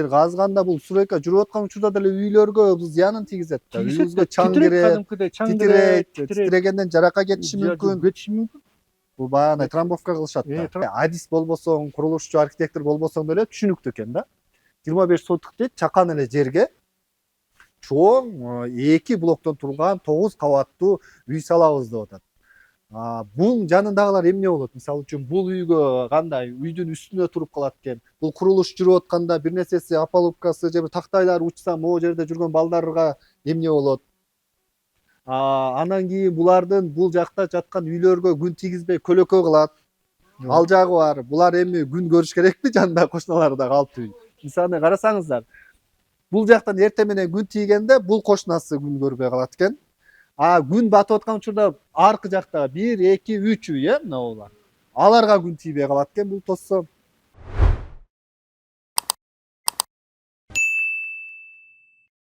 казганда бул сурекка жүрүп аткан учурда деле үйлөргө зыянын тийгизет да. Үйүбүзгө чаң кирет, кадимкидей титирейт, титирегенден жаракат кетиши мүмкүн. кетиши мүмкүн. Бул баягы трамбовка кылышат да. Адис болбосоң, курулушчу, архитектор болбосоң деле түшүнүктүү экен да. 25 сотук дейт, чакан эле жерге чоң 2 блоктон турган 9 кабаттуу үй салабыз деп атат. Бул жанындагылар эмне болот? Мисалы үчүн бул үйгө кандай үйдүн үстүнө туруп калат экен. Бул курулуш жүрүп атканда бир нерсеси опалубкасы же бир тактайлар учса, могу жерде жүргөн балдарга эмне болот? Анан кийин булардын бул жакта жаткан үйлөргө күн тийгизбей көлөкө кылат. Ал жагы бар. Булар эми күн көрүш керекпи? Жанында кошуналары да калп үй. Мисалы карасаңыздар, бул жактан эртең менен күн тийгенде бул кошунасы күн көрбөй калат экен. Күн батып аткан учурда аркы жактагы 1, 2, 3 үй, мына булар. Аларга күн тийбей калат экен бул тосса.